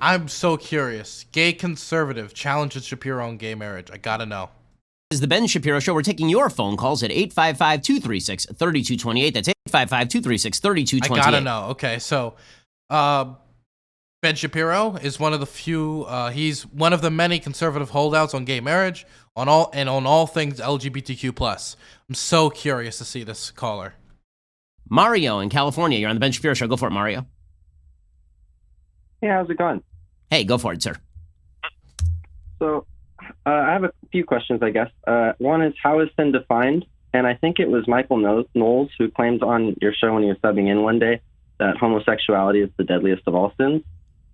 I'm so curious. Gay conservative challenges Shapiro on gay marriage. I gotta know. This is the Ben Shapiro Show. We're taking your phone calls at 855-236-3228. That's 855-236-3228. I gotta know. Okay, so Ben Shapiro is one of the few. He's one of the many conservative holdouts on gay marriage, on all things LGBTQ+. I'm so curious to see this caller. Mario in California. You're on the Ben Shapiro Show. Go for it, Mario. Hey, how's it going? Hey, go for it, sir. So I have a few questions, I guess. One is, how is sin defined? And I think it was Michael Knowles who claimed on your show when he was subbing in one day that homosexuality is the deadliest of all sins.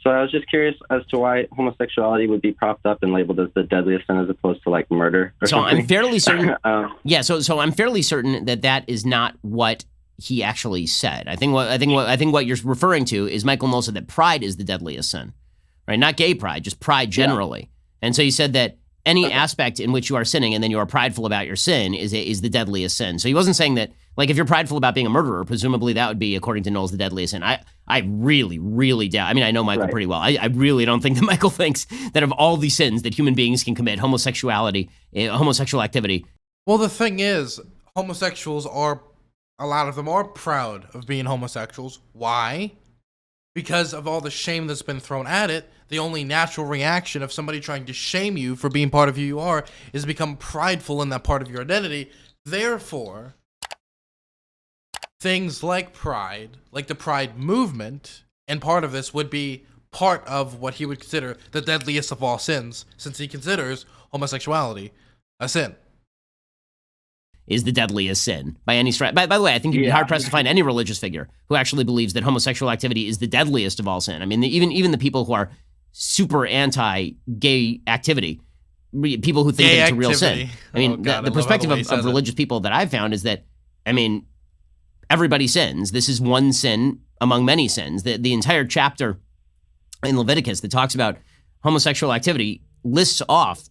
So I was just curious as to why homosexuality would be propped up and labeled as the deadliest sin as opposed to like murder or something. I'm fairly certain. So I'm fairly certain that is not what he actually said. I think what you're referring to is Michael Knowles said that pride is the deadliest sin, right? Not gay pride, just pride generally. Yeah. And so he said that any aspect in which you are sinning and then you are prideful about your sin is the deadliest sin. So he wasn't saying that, like, if you're prideful about being a murderer, presumably that would be, according to Knowles, the deadliest sin. I really, really doubt. I mean, I know Michael pretty well. I really don't think that Michael thinks that of all the sins that human beings can commit, homosexual activity. Well, the thing is, homosexuals are, a lot of them are proud of being homosexuals. Why? Because of all the shame that's been thrown at it. The only natural reaction of somebody trying to shame you for being part of who you are is become prideful in that part of your identity. Therefore, things like pride, like the pride movement, and part of this would be part of what he would consider the deadliest of all sins, since he considers homosexuality a sin. Is the deadliest sin by any stretch. By the way, I think you'd be hard-pressed to find any religious figure who actually believes that homosexual activity is the deadliest of all sin. I mean, even the people who are super anti-gay activity, people who think that it's a real sin. I mean, the perspective of religious people that I've found is that, I mean, everybody sins. This is one sin among many sins. The entire chapter in Leviticus that talks about homosexual activity lists off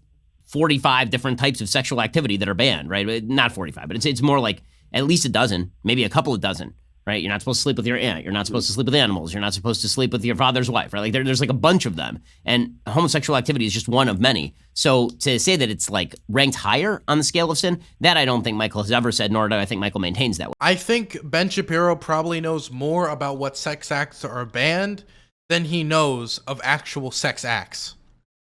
45 different types of sexual activity that are banned, right? Not 45, but it's more like at least a dozen, maybe a couple of dozen, right? You're not supposed to sleep with your aunt. You're not supposed to sleep with animals. You're not supposed to sleep with your father's wife, right? Like there's like a bunch of them. And homosexual activity is just one of many. So to say that it's like ranked higher on the scale of sin, that I don't think Michael has ever said, nor do I think Michael maintains that way. I think Ben Shapiro probably knows more about what sex acts are banned than he knows of actual sex acts.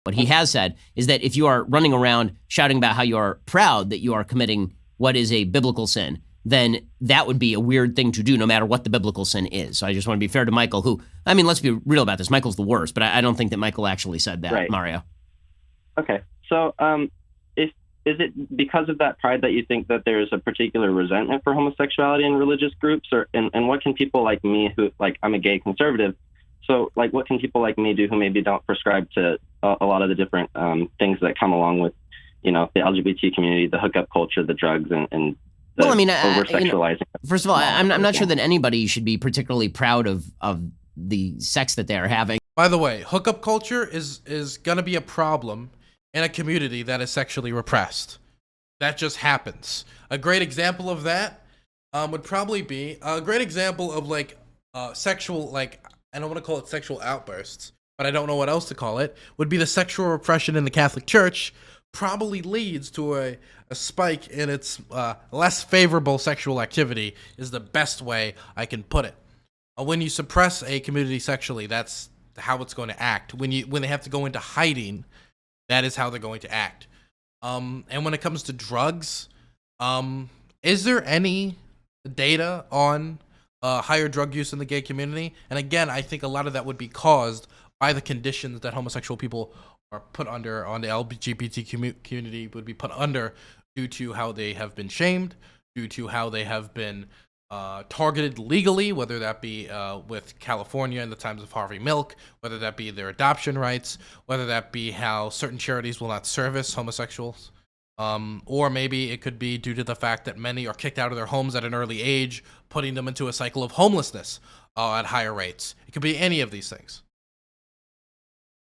What he has said is that if you are running around shouting about how you are proud that you are committing what is a biblical sin, then that would be a weird thing to do no matter what the biblical sin is. So I just want to be fair to Michael, who, I mean, let's be real about this. Michael's the worst, but I don't think that Michael actually said that, Mario. Okay. So is it because of that pride that you think that there's a particular resentment for homosexuality in religious groups? And what can people like me who, like, I'm a gay conservative, so, like, what can people like me do who maybe don't prescribe to a lot of the different things that come along with, you know, the LGBT community, the hookup culture, the drugs, and the over-sexualizing? First of all, I'm not sure that anybody should be particularly proud of the sex that they are having. By the way, hookup culture is going to be a problem in a community that is sexually repressed. That just happens. A great example of that would probably be a great example of, like, sexual, like, I don't want to call it sexual outbursts, but I don't know what else to call it, would be the sexual repression in the Catholic Church probably leads to a spike in its less favorable sexual activity is the best way I can put it. When you suppress a community sexually, that's how it's going to act. When they have to go into hiding, that is how they're going to act. And when it comes to drugs, is there any data on higher drug use in the gay community? And again, I think a lot of that would be caused by the conditions that homosexual people are put under, on the LGBT community would be put under, due to how they have been shamed, due to how they have been targeted legally, whether that be with California in the times of Harvey Milk, whether that be their adoption rights, whether that be how certain charities will not service homosexuals. Or maybe it could be due to the fact that many are kicked out of their homes at an early age, putting them into a cycle of homelessness at higher rates. It could be any of these things.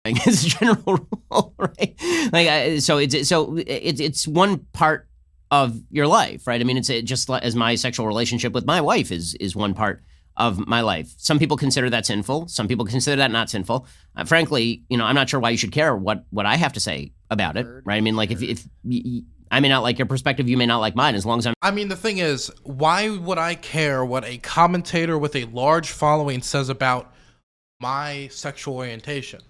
It's a general rule, right? Like, so it's one part of your life, right? I mean, it's just as my sexual relationship with my wife is one part of my life. Some people consider that sinful. Some people consider that not sinful. Frankly, I'm not sure why you should care what I have to say about it, right? I mean, like if I may not like your perspective, you may not like mine, as long as I mean, the thing is, why would I care what a commentator with a large following says about my sexual orientation?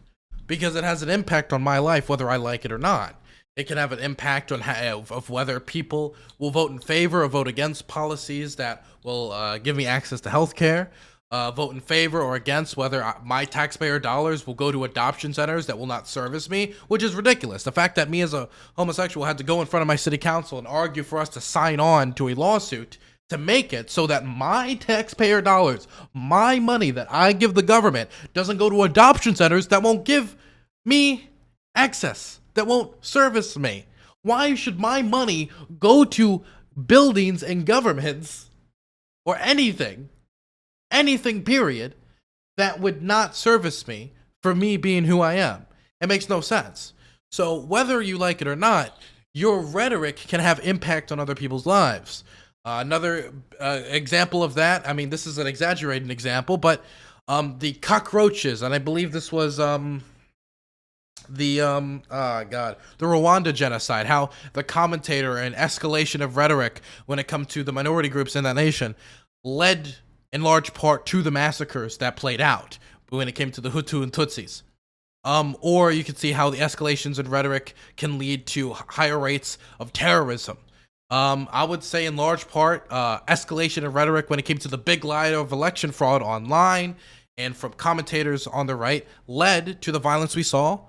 Because it has an impact on my life, whether I like it or not. It can have an impact on of whether people will vote in favor or vote against policies that will give me access to health care, vote in favor or against whether my taxpayer dollars will go to adoption centers that will not service me, which is ridiculous. The fact that me as a homosexual had to go in front of my city council and argue for us to sign on to a lawsuit to make it so that my taxpayer dollars, my money that I give the government, doesn't go to adoption centers that won't give me access, that won't service me. Why should my money go to buildings and governments or anything period, that would not service me for me being who I am? It makes no sense. So whether you like it or not, your rhetoric can have impact on other people's lives. Another example of that, I mean, this is an exaggerated example, but the cockroaches, and I believe this was the Rwanda genocide, how the commentator and escalation of rhetoric when it comes to the minority groups in that nation led in large part to the massacres that played out when it came to the Hutu and Tutsis. Or you can see how the escalations in rhetoric can lead to higher rates of terrorism. I would say in large part, escalation of rhetoric when it came to the big lie of election fraud online and from commentators on the right led to the violence we saw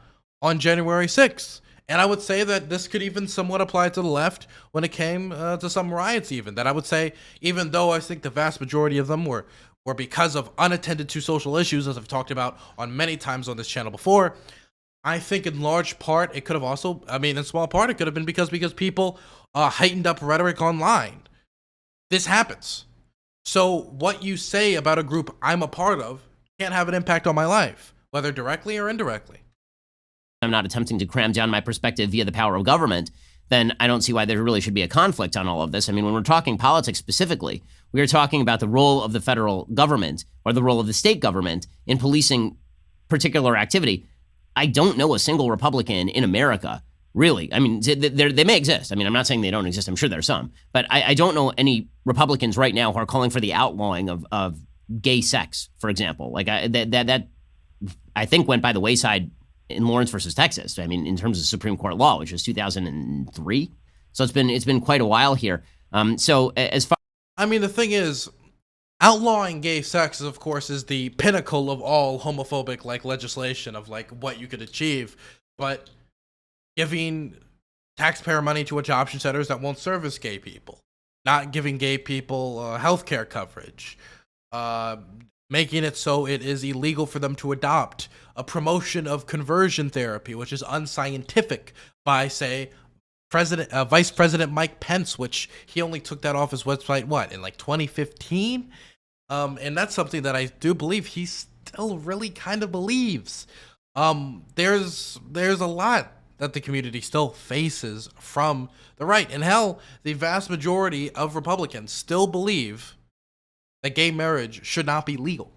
on January 6th. And I would say that this could even somewhat apply to the left when it came to some riots even. That I would say, even though I think the vast majority of them were because of unattended to social issues, as I've talked about on many times on this channel before, I think in large part it could have also, I mean in small part it could have been because people heightened up rhetoric online. This happens. So what you say about a group I'm a part of can't have an impact on my life, whether directly or indirectly. I'm not attempting to cram down my perspective via the power of government, then I don't see why there really should be a conflict on all of this. I mean, when we're talking politics specifically, we are talking about the role of the federal government or the role of the state government in policing particular activity. I don't know a single Republican in America, really. I mean, they may exist. I mean, I'm not saying they don't exist. I'm sure there's some. But I don't know any Republicans right now who are calling for the outlawing of gay sex, for example. Like that I think went by the wayside in Lawrence versus Texas. I mean, in terms of Supreme Court law, which was 2003. So it's been quite a while here. So as far, I mean, the thing is, outlawing gay sex, of course, is the pinnacle of all homophobic legislation of what you could achieve. But giving taxpayer money to adoption centers that won't service gay people, not giving gay people health care coverage, making it so it is illegal for them to adopt, a promotion of conversion therapy, which is unscientific by, say, Vice President Mike Pence, which he only took that off his website, in 2015? And that's something that I do believe he still really kind of believes. There's a lot that the community still faces from the right. And hell, the vast majority of Republicans still believe that gay marriage should not be legal.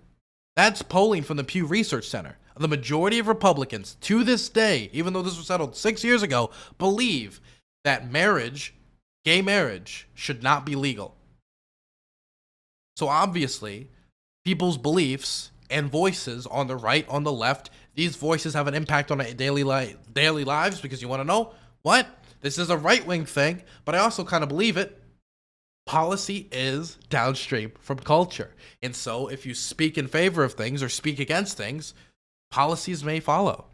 That's polling from the Pew Research Center. The majority of Republicans to this day, even though this was settled 6 years ago, believe that gay marriage, should not be legal. So obviously, people's beliefs and voices on the right, on the left, these voices have an impact on their daily lives, because you want to know what? This is a right-wing thing, but I also kind of believe it. Policy is downstream from culture. And so if you speak in favor of things or speak against things, policies may follow.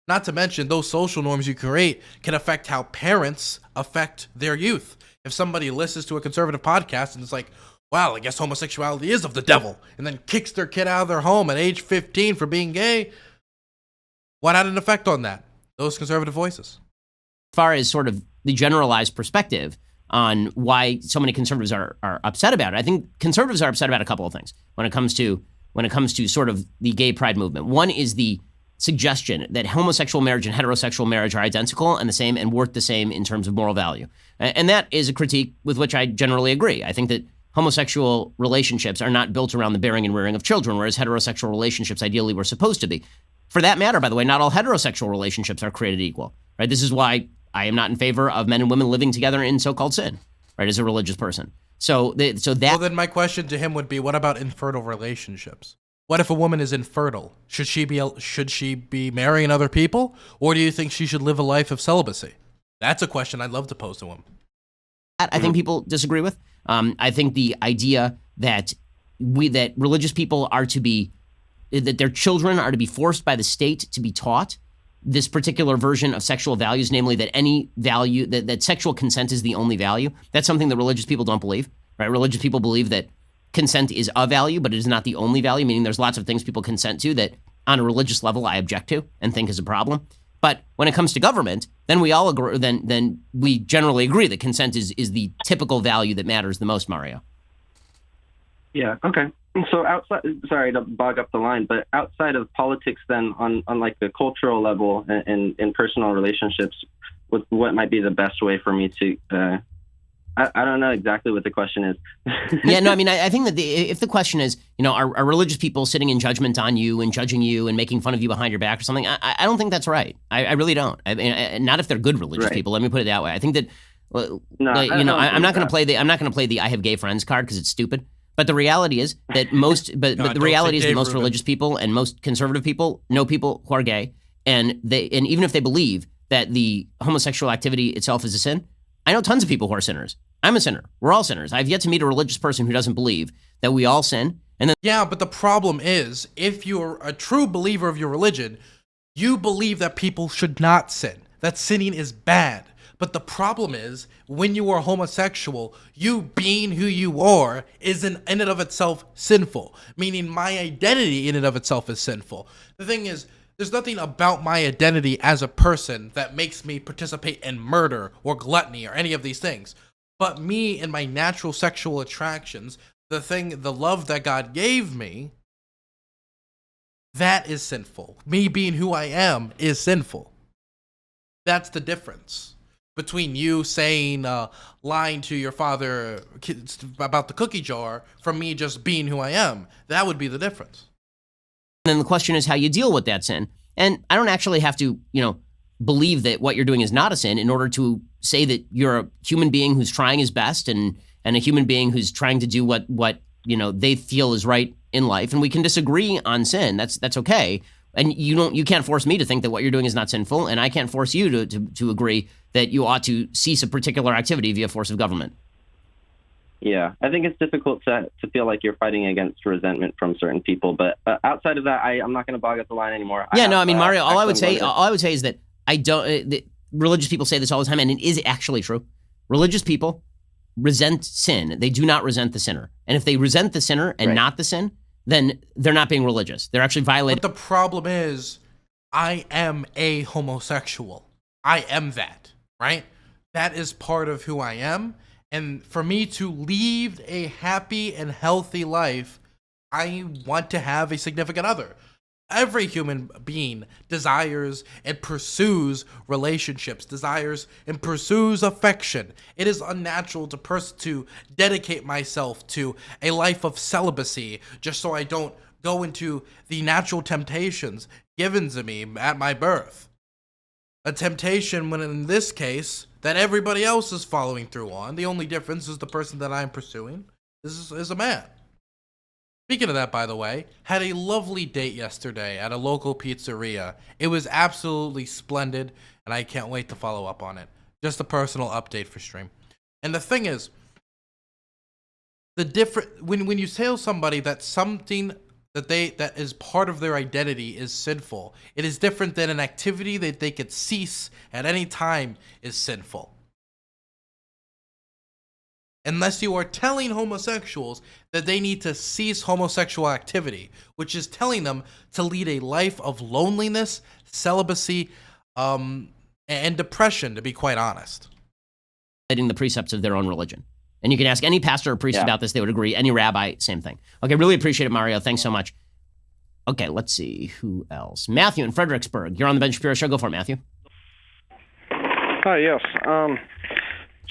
Not to mention, those social norms you create can affect how parents affect their youth. If somebody listens to a conservative podcast and it's like, wow, I guess homosexuality is of the devil, and then kicks their kid out of their home at age 15 for being gay, what had an effect on that? Those conservative voices. As far as sort of the generalized perspective on why so many conservatives are upset about it, I think conservatives are upset about a couple of things when it comes to sort of the gay pride movement. One is the suggestion that homosexual marriage and heterosexual marriage are identical and the same and worth the same in terms of moral value. And that is a critique with which I generally agree. I think that homosexual relationships are not built around the bearing and rearing of children, whereas heterosexual relationships ideally were supposed to be. For that matter, by the way, not all heterosexual relationships are created equal, right? This is why I am not in favor of men and women living together in so-called sin, right, as a religious person. So then my question to him would be, what about infertile relationships? What if a woman is infertile? Should she be marrying other people, or do you think she should live a life of celibacy? That's a question I'd love to pose to him. I think people disagree with. I think the idea that religious people are to be, that their children are to be forced by the state to be taught this particular version of sexual values, namely that any value, that sexual consent is the only value. That's something that religious people don't believe, right? Religious people believe that consent is a value, but it is not the only value, meaning there's lots of things people consent to that on a religious level I object to and think is a problem. But when it comes to government, then we all agree, then we generally agree that consent is the typical value that matters the most, Mario. Yeah, okay. So outside, sorry to bog up the line, but outside of politics then on like the cultural level and in personal relationships, what might be the best way for me to, I don't know exactly what the question is. Yeah, no, I mean, I think that if the question is, are religious people sitting in judgment on you and judging you and making fun of you behind your back or something, I don't think that's right. I really don't. I mean, not if they're good religious people. Let me put it that way. I think that, I'm not going to play the I have gay friends card because it's stupid. But the reality is that the reality is that most religious people and most conservative people know people who are gay, and even if they believe that the homosexual activity itself is a sin, I know tons of people who are sinners. I'm a sinner. We're all sinners. I've yet to meet a religious person who doesn't believe that we all sin. And then yeah, but the problem is, if you're a true believer of your religion, you believe that people should not sin, that sinning is bad. But the problem is, when you are homosexual, you being who you are is in and of itself sinful, meaning my identity in and of itself is sinful. The thing is, there's nothing about my identity as a person that makes me participate in murder or gluttony or any of these things. But me and my natural sexual attractions, the love that God gave me, that is sinful. Me being who I am is sinful. That's the difference between you saying, lying to your father about the cookie jar from me just being who I am. That would be the difference. And then the question is how you deal with that sin. And I don't actually have to, believe that what you're doing is not a sin in order to say that you're a human being who's trying his best and a human being who's trying to do what they feel is right in life. And we can disagree on sin. That's okay. And you can't force me to think that what you're doing is not sinful, and I can't force you to agree that you ought to cease a particular activity via force of government. Yeah, I think it's difficult to feel like you're fighting against resentment from certain people, but outside of that, I'm not going to bog up the line anymore. Yeah, Mario, all I would say is that I don't. Religious people say this all the time, and it is actually true. Religious people resent sin; they do not resent the sinner, and if they resent the sinner and not the sin, then they're not being religious. They're actually violating. But the problem is, I am a homosexual. I am that, right? That is part of who I am. And for me to lead a happy and healthy life, I want to have a significant other. Every human being desires and pursues relationships, desires and pursues affection. It is unnatural to dedicate myself to a life of celibacy just so I don't go into the natural temptations given to me at my birth. A temptation when in this case that everybody else is following through on. The only difference is the person that I'm pursuing is a man. Speaking of that, by the way, had a lovely date yesterday at a local pizzeria. It was absolutely splendid, and I can't wait to follow up on it. Just a personal update for stream. And the thing is, when you tell somebody that something that is part of their identity is sinful, it is different than an activity that they could cease at any time is sinful. Unless you are telling homosexuals that they need to cease homosexual activity, which is telling them to lead a life of loneliness, celibacy, and depression, to be quite honest. The precepts of their own religion. And you can ask any pastor or priest about this, they would agree. Any rabbi, same thing. Okay, really appreciate it, Mario. Thanks so much. Okay, let's see. Who else? Matthew in Fredericksburg. You're on the Ben Shapiro Show. Go for it, Matthew. Hi, yes.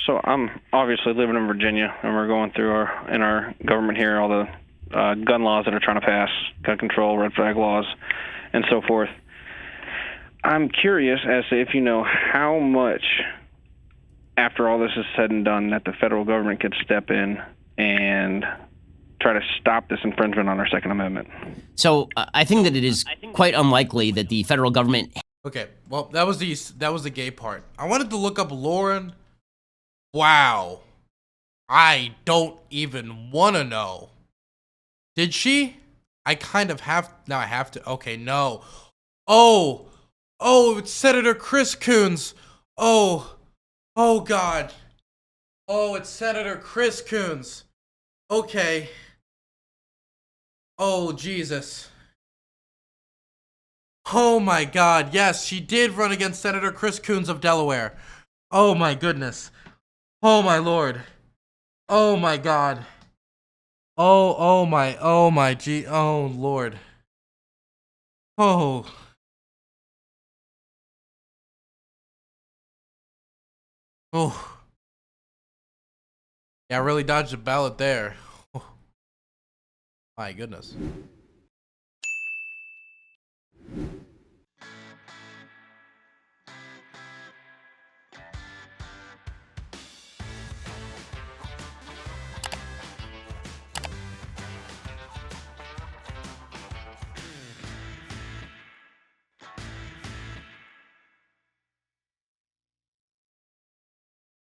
So I'm obviously living in Virginia, and we're going through our government here all the gun laws that are trying to pass, gun control, red flag laws, and so forth. I'm curious as to if you know how much, after all this is said and done, that the federal government could step in and try to stop this infringement on our Second Amendment. So I think that it is quite unlikely that the federal government. Okay, well, that was the gay part. I wanted to look up Lauren. Wow. I don't even want to know. Did she? I kind of have. Now I have to. Okay, no. Oh, it's Senator Chris Coons. Oh God. Oh, it's Senator Chris Coons. Okay. Oh, Jesus. Oh my God. Yes, she did run against Senator Chris Coons of Delaware. Oh my goodness. Oh my Lord. Oh my God. Oh my Lord. Oh. Oh. Yeah, I really dodged a ballot there. Oh. My goodness.